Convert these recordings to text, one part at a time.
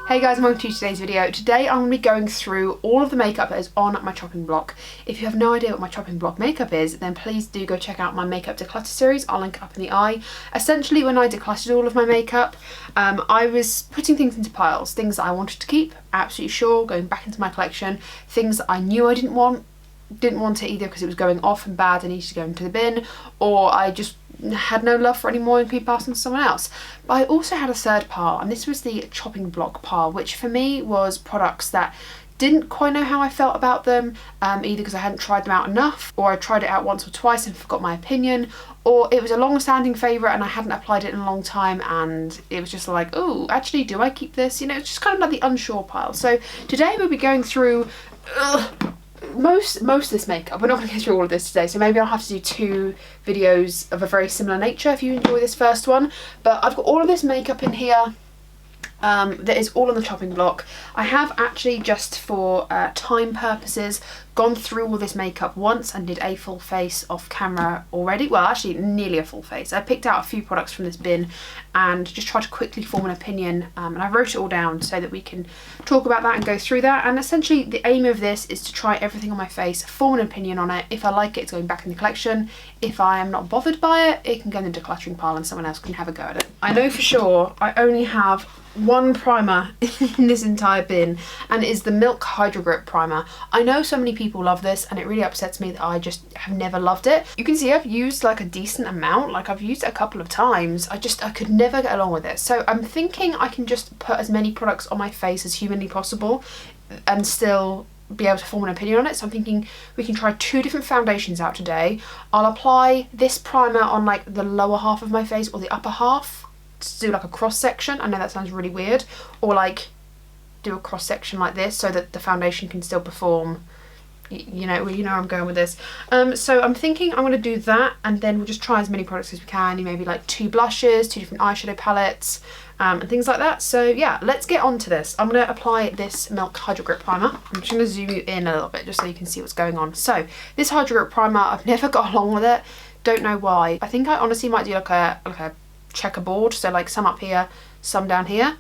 Hey guys, and welcome to today's video. Today I'm going to be going through all of the makeup that is on my chopping block. If you have no idea what my chopping block makeup is, then please do go check out my makeup declutter series. I'll link it up in the eye. Essentially, when I decluttered all of my makeup, I was putting things into piles. Things that I wanted to keep, absolutely sure, going back into my collection. Things that I knew I didn't want it either because it was going off and bad and needed to go into the bin, or I just had no love for any more and could pass on to someone else. But I also had a third pile, and this was the chopping block pile, which for me was products that didn't quite know how I felt about them, either because I hadn't tried them out enough, or I tried it out once or twice and forgot my opinion, or it was a long-standing favourite and I hadn't applied it in a long time and it was just like, oh, actually, do I keep this? You know, it's just kind of like the unsure pile. So today we'll be going through most of this makeup. We're not going to go through all of this today, so maybe I'll have to do two videos of a very similar nature if you enjoy this first one. But I've got all of this makeup in here that is all on the chopping block. I have actually, just for time purposes, gone through all this makeup once and did a full face off camera already. Well, actually nearly a full face. I picked out a few products from this bin and just tried to quickly form an opinion, and I wrote it all down so that we can talk about that and go through that. And essentially the aim of this is to try everything on my face, form an opinion on it. If I like it, it's going back in the collection. If I am not bothered by it, it can go in the decluttering pile and someone else can have a go at it. I know for sure I only have one primer in this entire bin, and it is the Milk Hydro Grip primer. I know so many people love this and it really upsets me that I just have never loved it. You can see I've used like a decent amount, like I've used it a couple of times. I could never get along with it. So I'm thinking I can just put as many products on my face as humanly possible and still be able to form an opinion on it. So I'm thinking we can try two different foundations out today. I'll apply this primer on like the lower half of my face or the upper half to do like a cross section. I know that sounds really weird, or like do a cross section like this so that the foundation can still perform. You know where I'm going with this. So I'm thinking I'm going to do that, and then we'll just try as many products as we can. Maybe like two blushes, two different eyeshadow palettes, and things like that. So yeah, let's get on to this. I'm going to apply this Milk Hydro Grip primer. I'm just going to zoom you in a little bit just so you can see what's going on. So this Hydro Grip primer, I've never got along with it. Don't know why. I think I honestly might do like a checkerboard, so like some up here, some down here.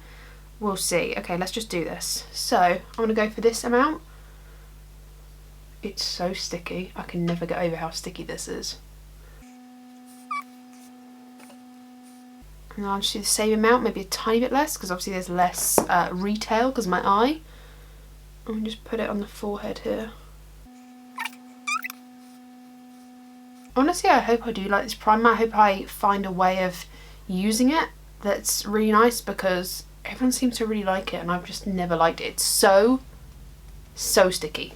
We'll see. Okay, let's just do this. So I'm going to go for this amount. It's so sticky. I can never get over how sticky this is. And I'll just do the same amount, maybe a tiny bit less, because obviously there's less retail because of my eye. And just put it on the forehead here. Honestly, I hope I do like this primer. I hope I find a way of using it that's really nice, because everyone seems to really like it and I've just never liked it. It's so sticky.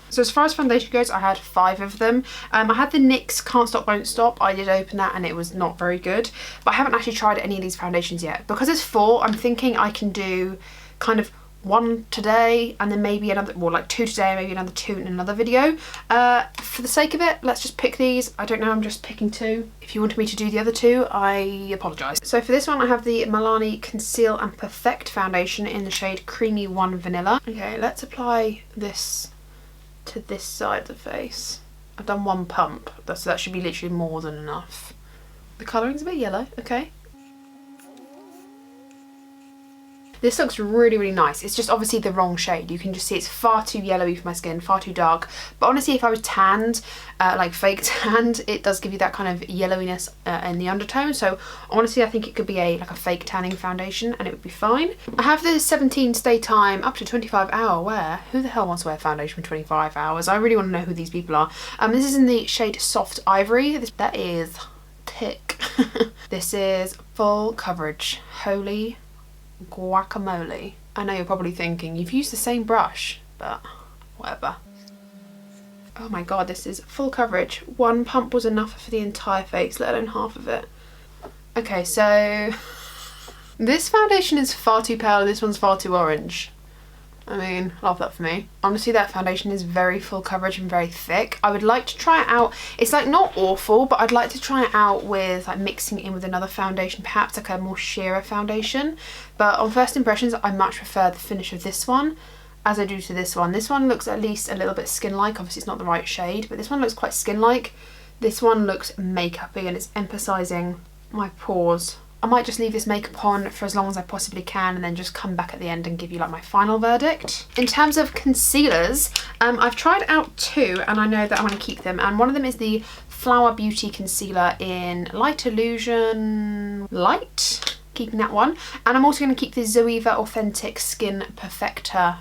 So as far as foundation goes, I had 5 of them. I had the NYX Can't Stop Won't Stop. I did open that and it was not very good, but I haven't actually tried any of these foundations yet. Because it's 4, I'm thinking I can do kind of 1 today and then maybe another, well, like 2 today, maybe another 2 in another video. For the sake of it, let's just pick these. I don't know, I'm just picking 2. If you wanted me to do the other 2, I apologise. So for this one, I have the Milani Conceal and Perfect foundation in the shade Creamy 1 Vanilla. Okay, let's apply this to this side of the face. I've done 1 pump, so that should be literally more than enough. The colouring's a bit yellow, okay. This looks really nice. It's just obviously the wrong shade. You can just see it's far too yellowy for my skin, far too dark. But honestly, if I was tanned, like fake tanned, it does give you that kind of yellowiness in the undertone. So honestly, I think it could be like a fake tanning foundation and it would be fine. I have the 17 Stay Time up to 25 hour wear. Who the hell wants to wear foundation for 25 hours? I really want to know who these people are. This is in the shade Soft Ivory. That is thick. This is full coverage. Holy guacamole. I know you're probably thinking you've used the same brush, but whatever. Oh my god, this is full coverage. 1 pump was enough for the entire face, let alone half of it. Okay, so this foundation is far too pale and this one's far too orange. I mean, love that for me. Honestly, that foundation is very full coverage and very thick. I would like to try it out. It's like not awful, but I'd like to try it out with like mixing it in with another foundation, perhaps like a more sheerer foundation. But on first impressions, I much prefer the finish of this one as I do to this one. This one looks at least a little bit skin-like. Obviously, it's not the right shade, but this one looks quite skin-like. This one looks makeup-y and it's emphasising my pores I might just leave this makeup on for as long as I possibly can and then just come back at the end and give you like my final verdict. In terms of concealers, I've tried out two and I know that I want to keep them, and one of them is the Flower Beauty concealer in Light Illusion Light. Keeping that one, and I'm also going to keep the Zoeva Authentic Skin Perfector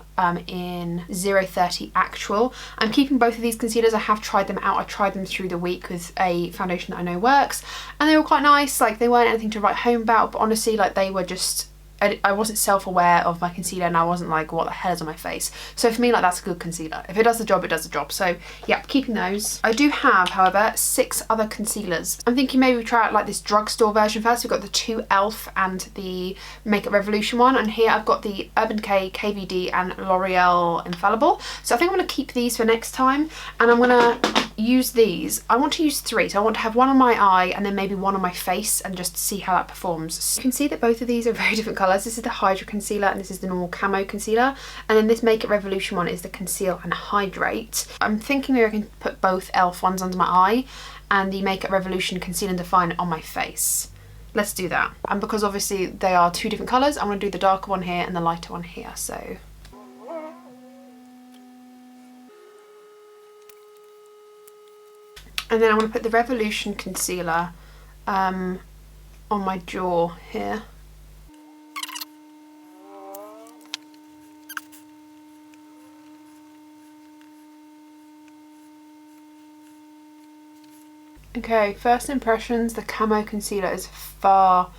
in 030 Actual. I'm keeping both of these concealers. I have tried them out. I tried them through the week with a foundation that I know works, and they were quite nice. Like, they weren't anything to write home about, but honestly, like, they were just, I wasn't self-aware of my concealer and I wasn't like, what the hell is on my face? So for me, like, that's a good concealer. If it does the job, it does the job. So yeah, keeping those. I do have, however, 6 other concealers. I'm thinking maybe we try out like this drugstore version first. We've got the 2 e.l.f. and the Makeup Revolution one, and here I've got the Urban Decay, KVD and L'Oreal Infallible. So I think I'm going to keep these for next time, and I'm going to use these. I want to use 3, so I want to have one on my eye and then maybe one on my face and just see how that performs. So you can see that both of these are very different colours. This is the Hydra Concealer and this is the normal Camo Concealer, and then this Makeup Revolution one is the Conceal and Hydrate. I'm thinking maybe I can put both e.l.f. ones under my eye and the Makeup Revolution Conceal and Define on my face. Let's do that. And because obviously they are 2 different colours, I'm going to do the darker one here and the lighter one here. So and then I'm going to put the Revolution concealer on my jaw here. Okay, first impressions, the Camo Concealer is far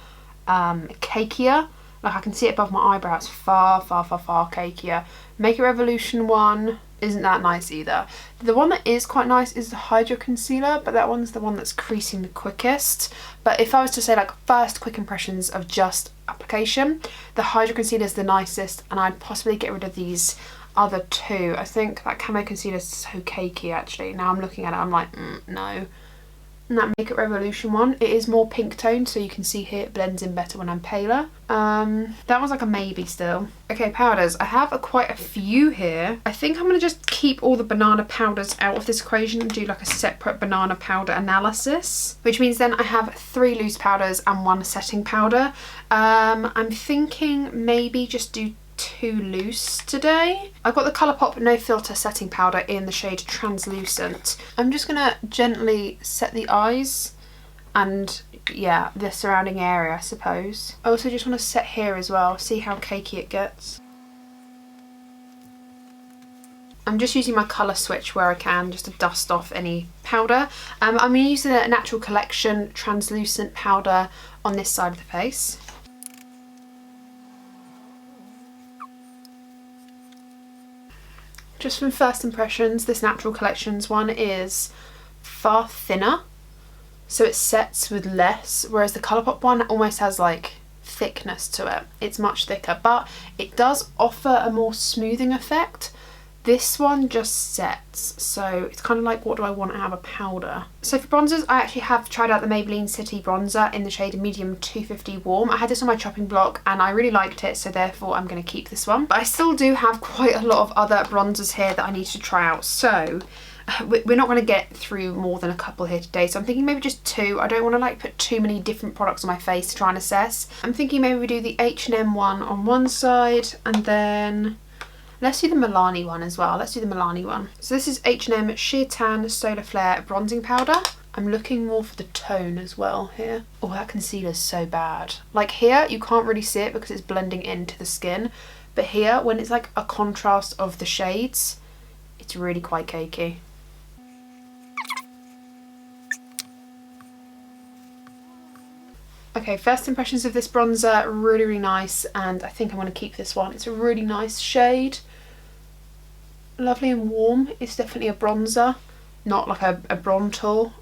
cakier. Like, I can see it above my eyebrow, it's far cakier. Makeup Revolution one isn't that nice either. The one that is quite nice is the Hydra Concealer, but that one's the one that's creasing the quickest. But if I was to say like first quick impressions of just application, the Hydra Concealer is the nicest, and I'd possibly get rid of these other 2. I think that Camo Concealer is so cakey actually. Now I'm looking at it, I'm like, no. And that Makeup Revolution one, it is more pink toned, so you can see here it blends in better when I'm paler. That one's like a maybe still. Okay, powders. I have quite a few here. I think I'm going to just keep all the banana powders out of this equation and do like a separate banana powder analysis, which means then I have 3 loose powders and 1 setting powder. I'm thinking maybe just do 2 loose today. I've got the Colourpop No Filter setting powder in the shade Translucent. I'm just gonna gently set the eyes and yeah, the surrounding area, I suppose. I also just want to set here as well, see how cakey it gets. I'm just using my colour switch where I can just to dust off any powder. I'm going to use the Natural Collection Translucent powder on this side of the face. Just from first impressions, this Natural Collections one is far thinner, so it sets with less, whereas the Colourpop one almost has like thickness to it. It's much thicker, but it does offer a more smoothing effect. This one just sets, so it's kind of like, what do I want out of a powder? So for bronzers, I actually have tried out the Maybelline City Bronzer in the shade Medium 250 Warm. I had this on my chopping block and I really liked it, so therefore I'm going to keep this one. But I still do have quite a lot of other bronzers here that I need to try out, so we're not going to get through more than a couple here today, so I'm thinking maybe just 2. I don't want to like put too many different products on my face to try and assess. I'm thinking maybe we do the H&M one on one side, and then let's do the Milani one as well. Let's do the Milani one. So this is H&M Sheer Tan Solar Flare Bronzing Powder. I'm looking more for the tone as well here. Oh, that concealer is so bad. Like here, you can't really see it because it's blending into the skin. But here, when it's like a contrast of the shades, it's really quite cakey. Okay, first impressions of this bronzer, really nice, and I think I'm going to keep this one. It's a really nice shade. Lovely and warm. It's definitely a bronzer, not like a Brontal,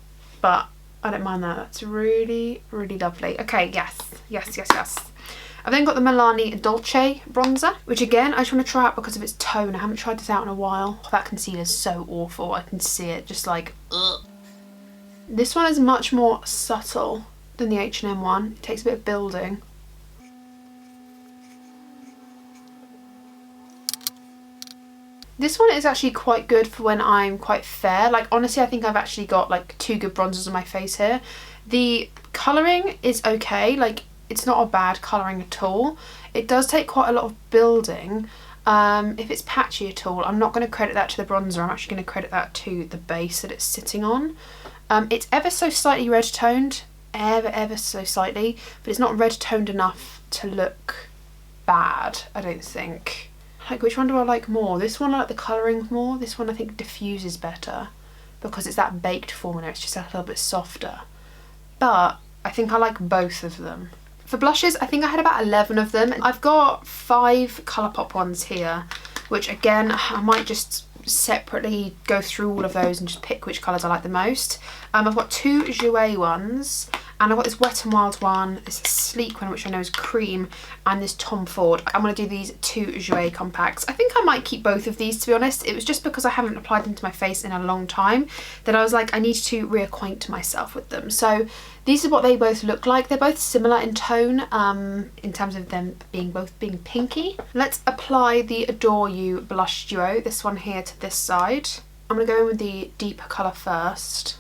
but I don't mind that. That's really lovely. Okay, yes. I've then got the Milani Dolce bronzer, which again, I just want to try out because of its tone. I haven't tried this out in a while. Oh, that concealer is so awful. I can see it just like, ugh. This one is much more subtle than the H&M one. It takes a bit of building. This one is actually quite good for when I'm quite fair. Like honestly, I think I've actually got like 2 good bronzers on my face here. The colouring is okay, like it's not a bad colouring at all. It does take quite a lot of building. If it's patchy at all, I'm not going to credit that to the bronzer, I'm actually going to credit that to the base that it's sitting on. It's ever so slightly red toned, ever so slightly, but it's not red toned enough to look bad, I don't think. Like, which one do I like more? This one I like the colouring more, this one I think diffuses better because it's that baked formula, it's just a little bit softer. But I think I like both of them. For blushes, I think I had about 11 of them. I've got 5 Colourpop ones here, which again, I might just separately go through all of those and just pick which colours I like the most. I've got 2 Jouer ones, and I've got this Wet n Wild one, this sleek one which I know is cream, and this Tom Ford. I'm going to do these 2 Jouer compacts. I think I might keep both of these, to be honest. It was just because I haven't applied them to my face in a long time that I was like, I need to reacquaint myself with them. So these are what they both look like. They're both similar in tone, in terms of them both being pinky. Let's apply the Adore You blush duo, this one here to this side. I'm going to go in with the deeper colour first.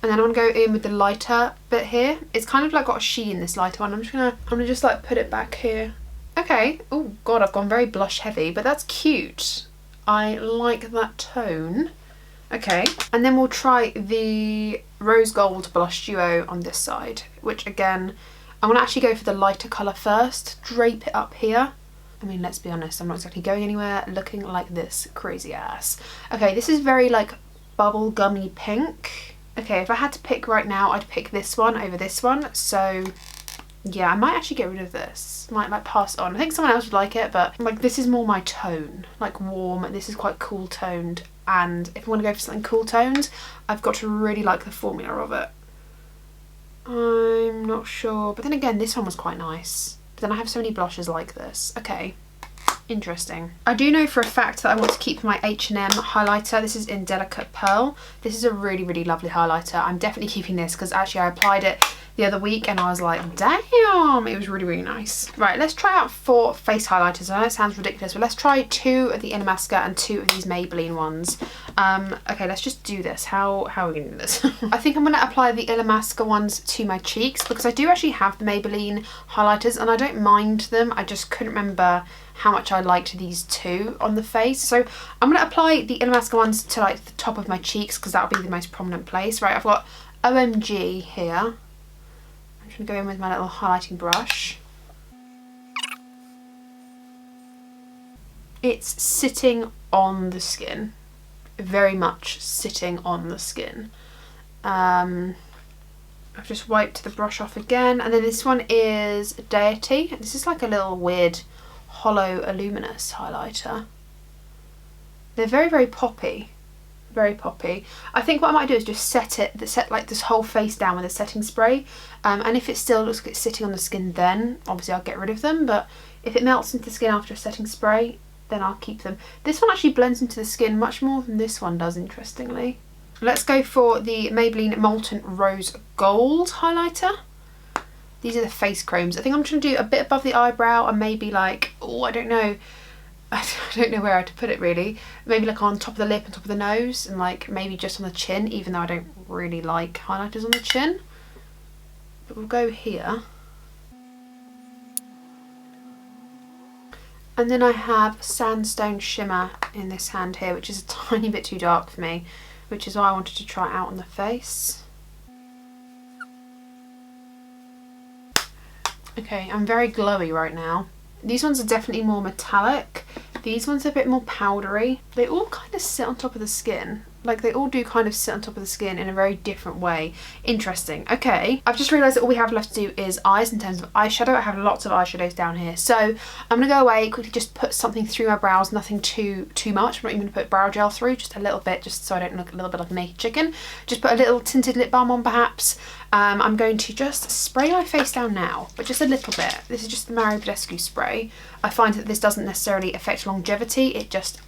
And then I'm going to go in with the lighter bit here. It's kind of like got a sheen in this lighter one. I'm gonna just like put it back here. Okay. Oh god, I've gone very blush heavy, but that's cute. I like that tone. Okay, and then we'll try the Rose Gold blush duo on this side, which again, I'm gonna actually go for the lighter colour first, drape it up here. I mean, let's be honest, I'm not exactly going anywhere looking like this crazy ass. Okay, this is very like bubblegummy pink. Okay, if I had to pick right now, I'd pick this one over this one. So yeah, I might actually get rid of this. Might like pass it on. I think someone else would like it, but like this is more my tone, like warm. This is quite cool toned. And if I want to go for something cool toned, I've got to really like the formula of it. I'm not sure. But then again, this one was quite nice. But then I have so many blushes like this. Okay. Interesting. I do know for a fact that I want to keep my H&M highlighter. This is in Delicate Pearl. This is a really, really lovely highlighter. I'm definitely keeping this because actually I applied it the other week and I was like, damn, it was really, really nice. Right, let's try out 4 face highlighters. I know it sounds ridiculous, but let's try 2 of the Illamasqua and 2 of these Maybelline ones. Okay, let's just do this. How are we gonna do this? I think I'm gonna apply the Illamasqua ones to my cheeks because I do actually have the Maybelline highlighters and I don't mind them. I just couldn't remember how much I liked these 2 on the face. So I'm gonna apply the Illamasqua ones to like the top of my cheeks because that'll be the most prominent place. Right, I've got OMG here. I'm just gonna go in with my little highlighting brush. It's sitting on the skin, very much sitting on the skin. I've just wiped the brush off again, and then this one is Deity. This is like a little weird hollow luminous highlighter. They're very, very poppy. Very poppy. I think what I might do is just set like this whole face down with a setting spray, and if it still looks like it's sitting on the skin, then obviously I'll get rid of them, but if it melts into the skin after a setting spray, then I'll keep them. This one actually blends into the skin much more than this one does, interestingly. Let's go for the Maybelline Molten Rose Gold highlighter. These are the face chromes. I think I'm trying to do a bit above the eyebrow and maybe like, oh, I don't know where to put it really. Maybe like on top of the lip and top of the nose, and like maybe just on the chin, even though I don't really like highlighters on the chin. But we'll go here. And then I have Sandstone Shimmer in this hand here, which is a tiny bit too dark for me, which is why I wanted to try it out on the face. Okay, I'm very glowy right now. These ones are definitely more metallic. These ones are a bit more powdery. They all kind of sit on top of the skin. Like they all do kind of sit on top of the skin in a very different way. Interesting. Okay, I've just realised that all we have left to do is eyes in terms of eyeshadow. I have lots of eyeshadows down here. So I'm going to go away, quickly just put something through my brows, nothing too much. I'm not even going to put brow gel through, just a little bit, just so I don't look a little bit like a naked chicken. Just put a little tinted lip balm on perhaps. I'm going to just spray my face down now, but just a little bit. This is just the Mario Badescu spray. I find that this doesn't necessarily affect longevity, it just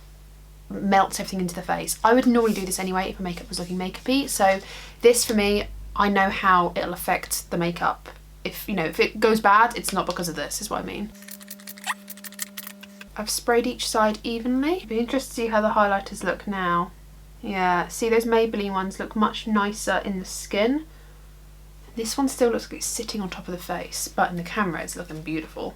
melts everything into the face. I would normally do this anyway if my makeup was looking makeup-y, so this for me, I know how it'll affect the makeup. If, you know, if it goes bad, it's not because of this, is what I mean. I've sprayed each side evenly. It'd be interesting to see how the highlighters look now. Yeah, see those Maybelline ones look much nicer in the skin. This one still looks like it's sitting on top of the face, but in the camera it's looking beautiful.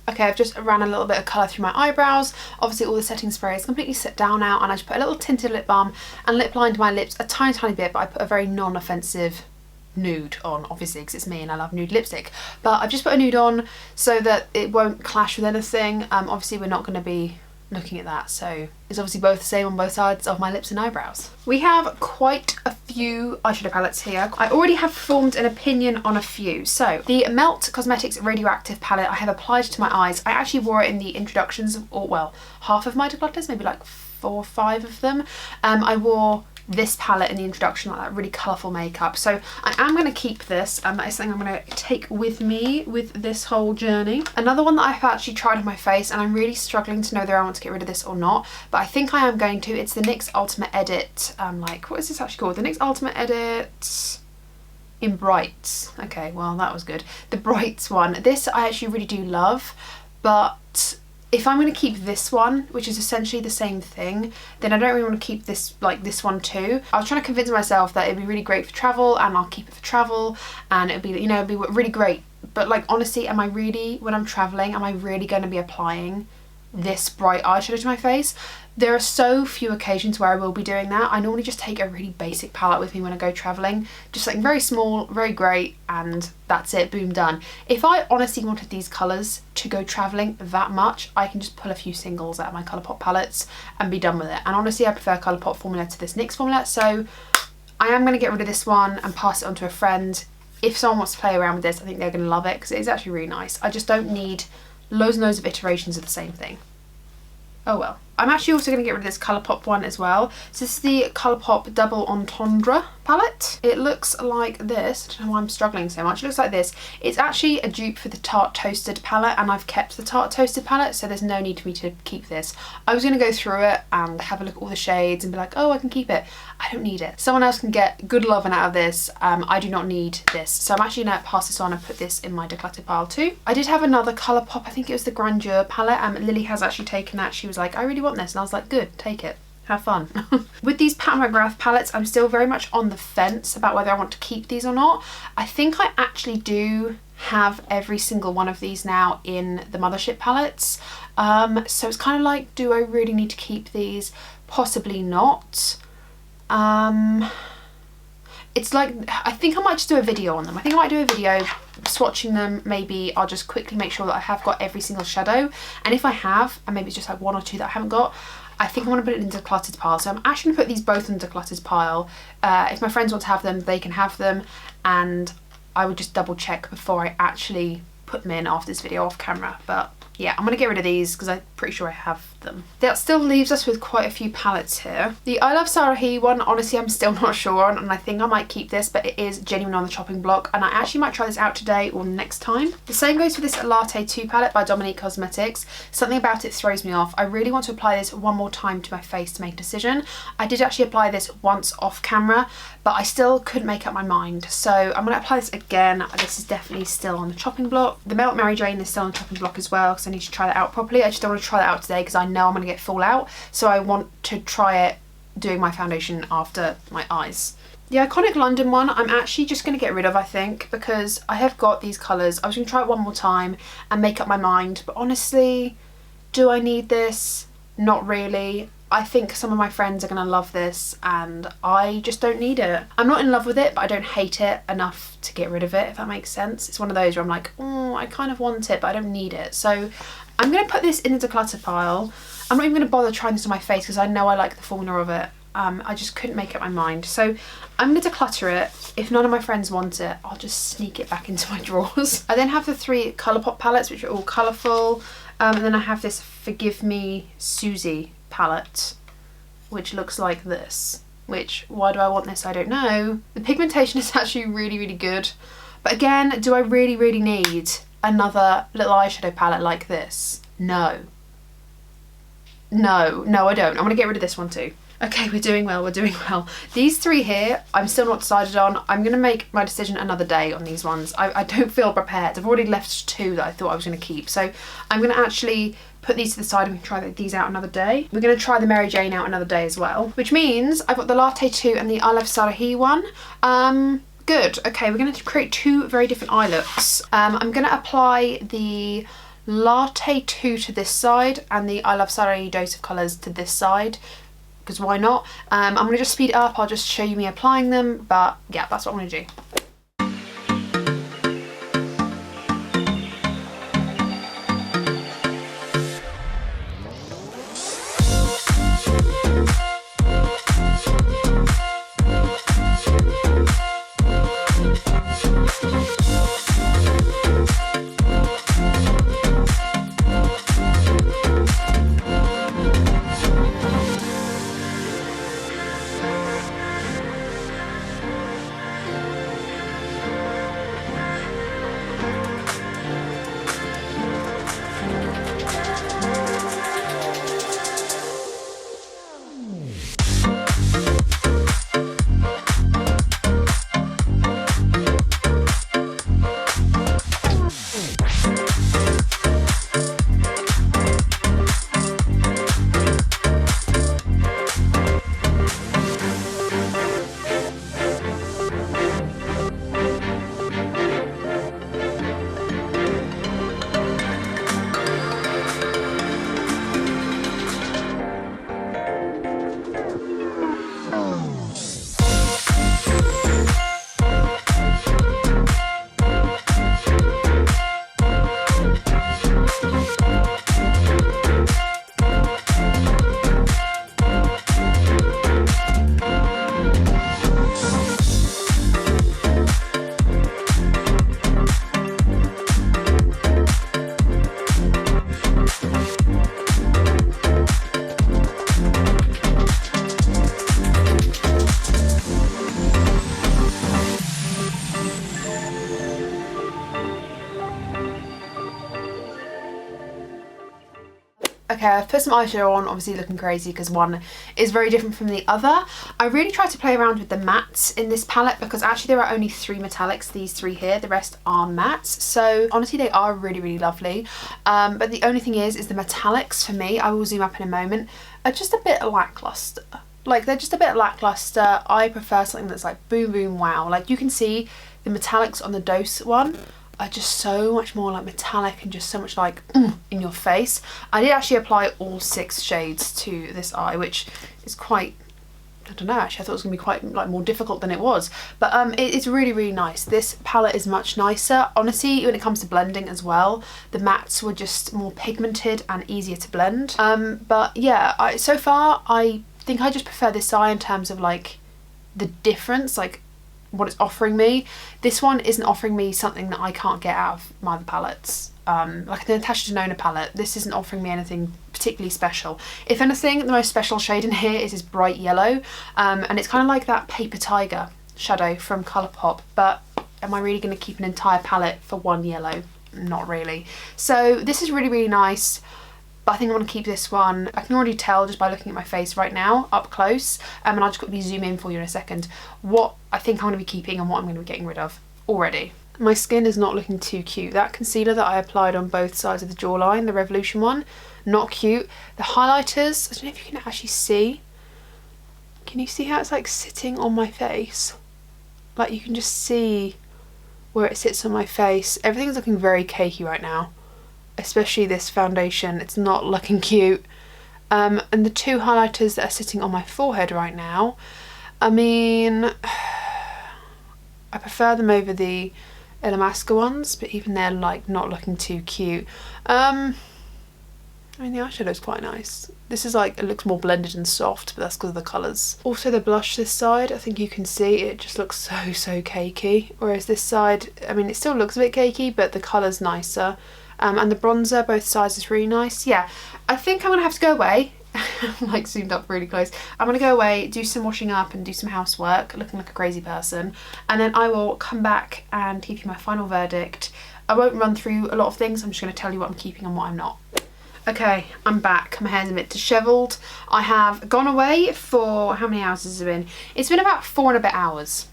Okay, I've just ran a little bit of colour through my eyebrows. Obviously all the setting spray is completely set down now, and I just put a little tinted lip balm and lip lined my lips a tiny bit, but I put a very non-offensive nude on, obviously, because it's me and I love nude lipstick. But I've just put a nude on so that it won't clash with anything. Obviously we're not going to be looking at that, so it's obviously both the same on both sides of my lips and eyebrows. We have quite a few eyeshadow palettes here. I already have formed an opinion on a few. So the Melt Cosmetics Radioactive palette I have applied to my eyes. I actually wore it in the introductions, or well, half of my declutters, maybe like 4 or 5 of them. I wore this palette in the introduction, like that really colourful makeup. So I am going to keep this, and that is something I'm going to take with me with this whole journey. Another one that I've actually tried on my face, and I'm really struggling to know whether I want to get rid of this or not, but I think I am going to. It's the NYX Ultimate Edit, like, what is this actually called? The NYX Ultimate Edit in Brights. Okay, well that was good. The Brights one. This I actually really do love, but if I'm going to keep this one, which is essentially the same thing, then I don't really want to keep this, like this one too. I was trying to convince myself that it'd be really great for travel, and I'll keep it for travel, and it'd be, you know, it'd be really great. But like, honestly, am I really, when I'm traveling, am I really going to be applying this bright eyeshadow to my face? There are so few occasions where I will be doing that. I normally just take a really basic palette with me when I go traveling, just something very small, very great, and that's it, boom, done. If I honestly wanted these colours to go traveling that much, I can just pull a few singles out of my Colourpop palettes and be done with it. And honestly, I prefer Colourpop formula to this NYX formula, so I am going to get rid of this one and pass it on to a friend. If someone wants to play around with this, I think they're going to love it, because it is actually really nice. I just don't need loads and loads of iterations of the same thing. Oh well. I'm actually also going to get rid of this Colourpop one as well. So this is the Colourpop Double Entendre palette. It looks like this. I don't know why I'm struggling so much. It looks like this. It's actually a dupe for the Tarte Toasted palette, and I've kept the Tarte Toasted palette, so there's no need for me to keep this. I was going to go through it and have a look at all the shades and be like, oh, I can keep it. I don't need it. Someone else can get good loving out of this. I do not need this. So I'm actually going to pass this on and put this in my decluttered pile too. I did have another Colourpop, I think it was the Grandeur palette. Lily has actually taken that. She was like, I really want this, and I was like, good, take it, have fun. With these Pat McGrath palettes, I'm still very much on the fence about whether I want to keep these or not. I think I actually do have every single one of these now in the Mothership palettes, so it's kind of like, do I really need to keep these? Possibly not. It's like, I think I might just do a video on them. I think I might do a video swatching them. Maybe I'll just quickly make sure that I have got every single shadow, and if I have, and maybe it's just like 1 or 2 that I haven't got, I think I want to put it into decluttered pile. So I'm actually going to put these both in decluttered pile. If my friends want to have them, they can have them, and I would just double check before I actually put them in after this video off camera. But yeah, I'm going to get rid of these because I'm pretty sure I have them. That still leaves us with quite a few palettes here. The I Love Sarahi one, honestly, I'm still not sure on, and I think I might keep this, but it is genuine on the chopping block, and I actually might try this out today or next time. The same goes for this Latte 2 palette by Dominique Cosmetics. Something about it throws me off. I really want to apply this one more time to my face to make a decision. I did actually apply this once off camera, but I still couldn't make up my mind. So I'm going to apply this again. This is definitely still on the chopping block. The Melt Mary Jane is still on the chopping block as well, because I need to try that out properly. I just don't want to try that out today because I know I'm going to get fallout, so I want to try it doing my foundation after my eyes. The Iconic London one, I'm actually just going to get rid of, I think, because I have got these colours. I was going to try it one more time and make up my mind, but honestly, do I need this? Not really. I think some of my friends are going to love this, and I just don't need it. I'm not in love with it, but I don't hate it enough to get rid of it, if that makes sense. It's one of those where I'm like, oh, I kind of want it, but I don't need it. So I'm going to put this in the declutter pile. I'm not even going to bother trying this on my face because I know I like the formula of it. I just couldn't make up my mind. So I'm going to declutter it. If none of my friends want it, I'll just sneak it back into my drawers. I then have the 3 Colourpop palettes, which are all colourful. And then I have this Forgive Me Susie palette, which looks like this. Which, why do I want this? I don't know. The pigmentation is actually really, really good. But again, do I really, really need another little eyeshadow palette like this? No. No, I don't. I'm going to get rid of this one too. Okay, we're doing well, we're doing well. These 3 here, I'm still not decided on. I'm going to make my decision another day on these ones. I don't feel prepared. I've already left 2 that I thought I was going to keep. So I'm going to actually put these to the side and try these out another day. We're going to try the Mary Jane out another day as well, which means I've got the Latte 2 and the I Love Sarahi one. Good. Okay, we're going to create two very different eye looks. I'm going to apply the Latte 2 to this side and the I Love Sari Dose of Colours to this side, because why not? I'm going to just speed it up. I'll just show you me applying them, but yeah, that's what I'm going to do. Okay, I've put some eyeshadow on, obviously looking crazy because one is very different from the other. I really tried to play around with the mattes in this palette because actually there are only 3 metallics, these 3 here, the rest are mattes. So honestly they are really, really lovely. But the only thing is the metallics for me, I will zoom up in a moment, are just a bit lackluster. Like they're just a bit lackluster. I prefer something that's like boom, boom, wow. Like you can see the metallics on the Dose one are just so much more like metallic and just so much like in your face. I did actually apply all 6 shades to this eye, which is quite, I don't know, actually I thought it was gonna be quite like more difficult than it was, but it's really, really nice. This palette is much nicer. Honestly, when it comes to blending as well, the mattes were just more pigmented and easier to blend. But yeah, so far I think I just prefer this eye in terms of like the difference, like what it's offering me. This one isn't offering me something that I can't get out of my other palettes. Like the Natasha Denona palette, this isn't offering me anything particularly special. If anything, the most special shade in here is this bright yellow, and it's kind of like that Paper Tiger shadow from Colourpop, but am I really going to keep an entire palette for one yellow? Not really. So this is really, really nice. But I think I want to keep this one. I can already tell just by looking at my face right now, up close, and I'll just quickly zoom in for you in a second, what I think I'm going to be keeping and what I'm going to be getting rid of already. My skin is not looking too cute. That concealer that I applied on both sides of the jawline, the Revolution one, not cute. The highlighters, I don't know if you can actually see. Can you see how it's like sitting on my face? Like you can just see where it sits on my face. Everything's looking very cakey right now. Especially this foundation, it's not looking cute. And the 2 highlighters that are sitting on my forehead right now, I mean, I prefer them over the Illamasqua ones, but even they're like not looking too cute. I mean the eyeshadow's quite nice. This is like, it looks more blended and soft, but that's because of the colours. Also the blush this side, I think you can see it just looks so cakey. Whereas this side, I mean it still looks a bit cakey, but the colour's nicer. And the bronzer, both sides, is really nice. Yeah, I think I'm gonna have to go away. Like zoomed up really close. I'm gonna go away, do some washing up and do some housework, looking like a crazy person, and then I will come back and give you my final verdict. I won't run through a lot of things, I'm just gonna tell you what I'm keeping and what I'm not. Okay, I'm back. My hair's a bit dishevelled. I have gone away for, how many hours has it been? It's been about 4 and a bit hours.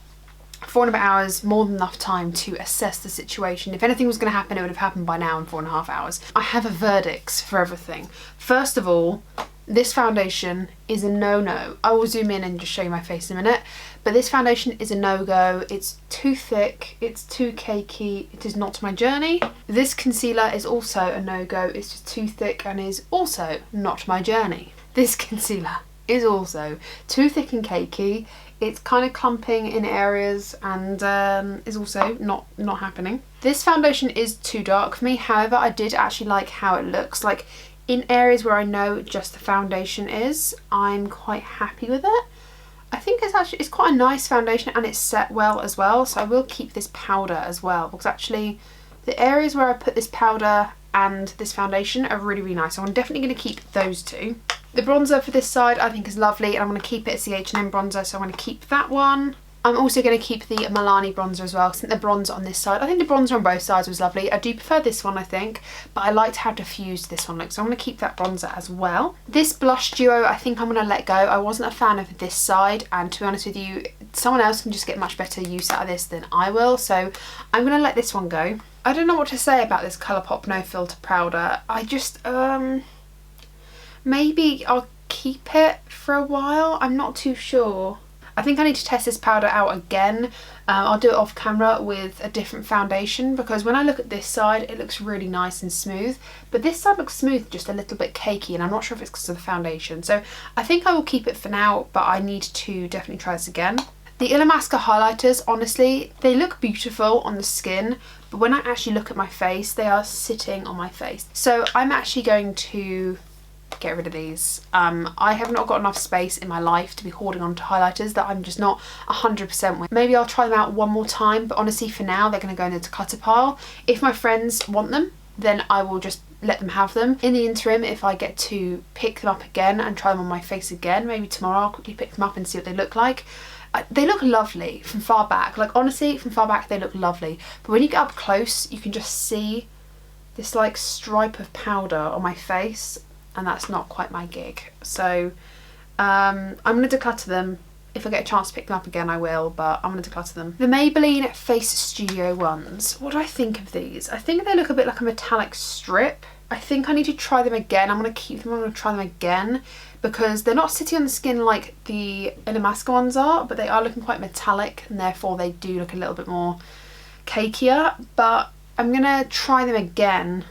4 and a bit hours, more than enough time to assess the situation. If anything was going to happen, it would have happened by now in 4.5 hours. I have a verdicts for everything. First of all, This foundation is a no-no. I will zoom in and just show you my face in a minute, but this foundation is a no-go. It's too thick, it's too cakey, it is not my journey. This concealer is also a no-go. It's just too thick and is also not my journey. This concealer is also too thick and cakey. It's kind of clumping in areas and is also not happening. This foundation is too dark for me. However, I did actually like how it looks. Like, in areas where I know just the foundation is, I'm quite happy with it. I think it's quite a nice foundation and it's set well as well. So I will keep this powder as well, because actually the areas where I put this powder and this foundation are really, really nice. So I'm definitely going to keep those two. The bronzer for this side I think is lovely, and I'm going to keep it as the H&M bronzer, so I'm going to keep that one. I'm also going to keep the Milani bronzer as well, because I think the bronzer on this side, I think the bronzer on both sides was lovely. I do prefer this one, I think, but I liked how diffused this one looks, so I'm going to keep that bronzer as well. This blush duo, I think I'm going to let go. I wasn't a fan of this side, and to be honest with you, someone else can just get much better use out of this than I will, so I'm going to let this one go. I don't know what to say about this Colourpop No Filter powder. I just, maybe I'll keep it for a while. I'm not too sure. I think I need to test this powder out again. I'll do it off camera with a different foundation, because when I look at this side it looks really nice and smooth, but this side looks smooth, just a little bit cakey, and I'm not sure if it's because of the foundation. So I think I will keep it for now, but I need to definitely try this again. The Illamasqua highlighters, honestly, they look beautiful on the skin, but when I actually look at my face, they are sitting on my face. So I'm actually going to get rid of these. I have not got enough space in my life to be hoarding onto highlighters that I'm just not 100% with. Maybe I'll try them out one more time, but honestly for now they're going to go in the declutter pile. If my friends want them, then I will just let them have them. In the interim, if I get to pick them up again and try them on my face again, maybe tomorrow I'll quickly pick them up and see what they look like. They look lovely from far back. Like, honestly, from far back they look lovely, but when you get up close you can just see this like stripe of powder on my face, and that's not quite my gig. So I'm going to declutter them. If I get a chance to pick them up again I will, but I'm going to declutter them. The Maybelline Face Studio ones. What do I think of these? I think they look a bit like a metallic strip. I think I need to try them again. I'm going to keep them, I'm going to try them again, because they're not sitting on the skin like the Illamasqua ones are, but they are looking quite metallic, and therefore they do look a little bit more cakier. But I'm going to try them again.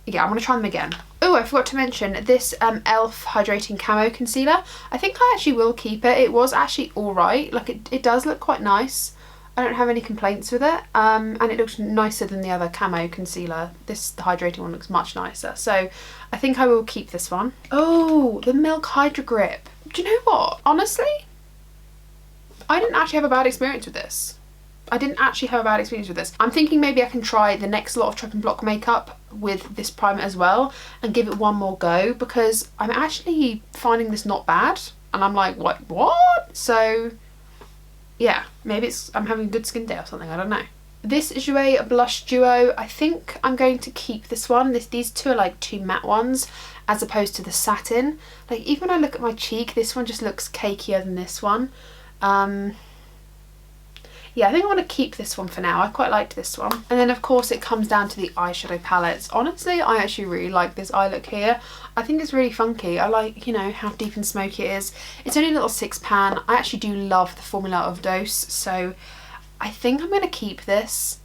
Yeah, I'm going to try them again. Oh, I forgot to mention this e.l.f. Hydrating Camo Concealer. I think I actually will keep it. It was actually alright. Like, it does look quite nice. I don't have any complaints with it. And it looks nicer than the other camo concealer. The hydrating one looks much nicer. So I think I will keep this one. Oh, the Milk Hydra Grip. Do you know what? Honestly, I didn't actually have a bad experience with this. I'm thinking maybe I can try the next lot of Chopping Block makeup with this primer as well and give it one more go, because I'm actually finding this not bad. And I'm like, what? So yeah, maybe I'm having a good skin day or something, I don't know. This Jouer Blush Duo, I think I'm going to keep this one. These two are like two matte ones as opposed to the satin. Like, even when I look at my cheek, this one just looks cakier than this one. Yeah, I think I want to keep this one for now. I quite liked this one. And then of course it comes down to the eyeshadow palettes. Honestly, I actually really like this eye look here. I think it's really funky. I like, you know, how deep and smoky it is. It's only a little 6-pan. I actually do love the formula of Dose, so I think I'm going to keep this.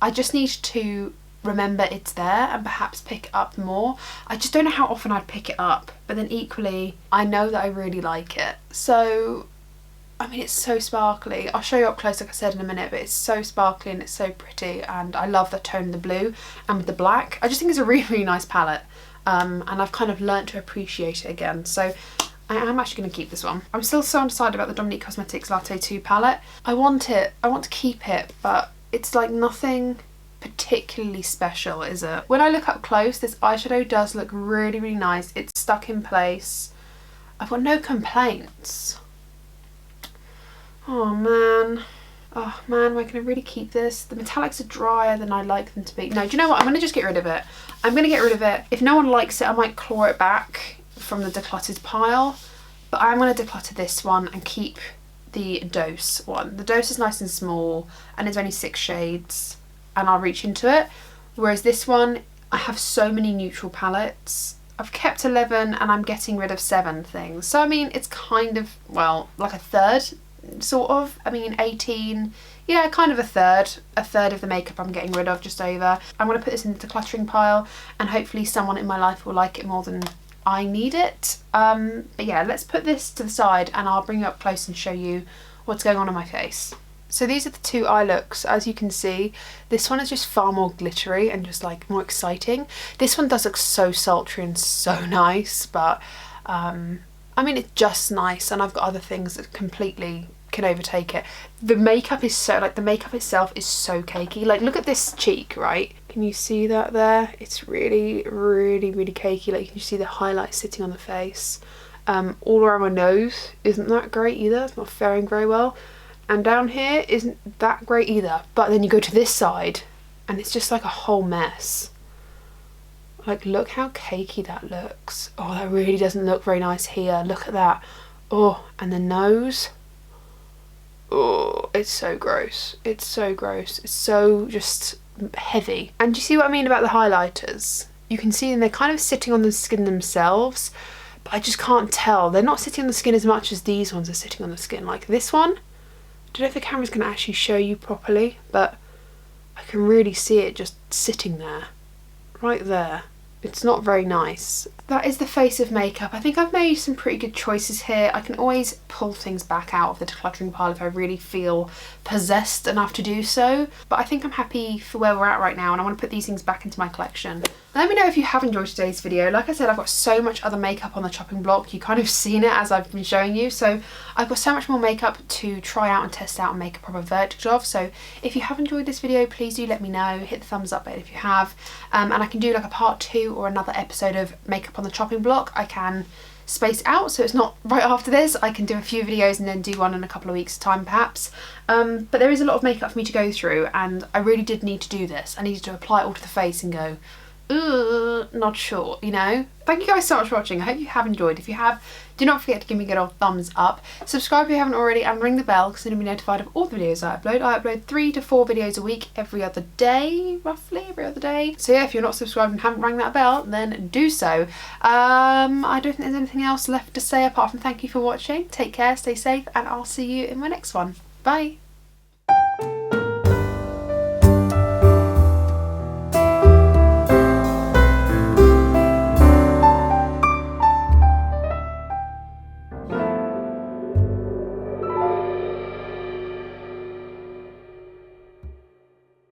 I just need to remember it's there and perhaps pick it up more. I just don't know how often I'd pick it up, but then equally I know that I really like it. So I mean, it's so sparkly. I'll show you up close like I said in a minute, but it's so sparkly and it's so pretty, and I love the tone of the blue and with the black. I just think it's a really, really nice palette, and I've kind of learnt to appreciate it again. So I am actually going to keep this one. I'm still so undecided about the Dominique Cosmetics Latte 2 palette. I want to keep it, but it's like nothing particularly special, is it? When I look up close, this eyeshadow does look really, really nice. It's stuck in place. I've got no complaints. Oh man, am I going to really keep this? The metallics are drier than I like them to be. No, do you know what? I'm going to just get rid of it. I'm going to get rid of it. If no one likes it, I might claw it back from the decluttered pile. But I'm going to declutter this one and keep the Dose one. The Dose is nice and small and it's only 6 shades and I'll reach into it. Whereas this one, I have so many neutral palettes. I've kept 11 and I'm getting rid of 7 things. So I mean, it's kind of, well, like a third, sort of. I mean, 18, yeah, kind of a third of the makeup I'm getting rid of, just over. I'm going to put this into the decluttering pile and hopefully someone in my life will like it more than I need it. But yeah, let's put this to the side and I'll bring you up close and show you what's going on my face. So these are the 2 eye looks. As you can see, this one is just far more glittery and just like more exciting. This one does look so sultry and so nice, but I mean, it's just nice, and I've got other things that completely can overtake it. The makeup is so, like, the makeup itself is so cakey. Like, look at this cheek, right? Can you see that there? It's really, really, really cakey. Like, you can see the highlights sitting on the face. All around my nose isn't that great either. It's not faring very well. And down here isn't that great either. But then you go to this side and it's just like a whole mess. Like, look how cakey that looks. Oh, that really doesn't look very nice here. Look at that. Oh, and the nose. Oh, it's so gross. It's so gross. It's so just heavy. And do you see what I mean about the highlighters? You can see them, they're kind of sitting on the skin themselves, but I just can't tell. They're not sitting on the skin as much as these ones are sitting on the skin. Like this one, I don't know if the camera's going to actually show you properly, but I can really see it just sitting there, right there. It's not very nice. That is the face of makeup. I think I've made some pretty good choices here. I can always pull things back out of the decluttering pile if I really feel possessed enough to do so. But I think I'm happy for where we're at right now, and I want to put these things back into my collection. Let me know if you have enjoyed today's video. Like I said, I've got so much other makeup on the chopping block. You kind of seen it as I've been showing you. So I've got so much more makeup to try out and test out and make a proper verdict of. So if you have enjoyed this video, please do let me know. Hit the thumbs up button if you have. And I can do like a part 2 or another episode of makeup on the chopping block. I can space out, so it's not right after this. I can do a few videos and then do one in a couple of weeks time perhaps. But there is a lot of makeup for me to go through, and I really did need to do this. I needed to apply it all to the face and go, not sure, you know. Thank you guys so much for watching. I hope you have enjoyed. If you have, do not forget to give me a good old thumbs up. Subscribe if you haven't already, and ring the bell because you'll be notified of all the videos I upload. I upload 3 to 4 videos a week every other day, roughly every other day. So yeah, if you're not subscribed and haven't rang that bell, then do so. I don't think there's anything else left to say apart from thank you for watching. Take care, stay safe, and I'll see you in my next one. Bye.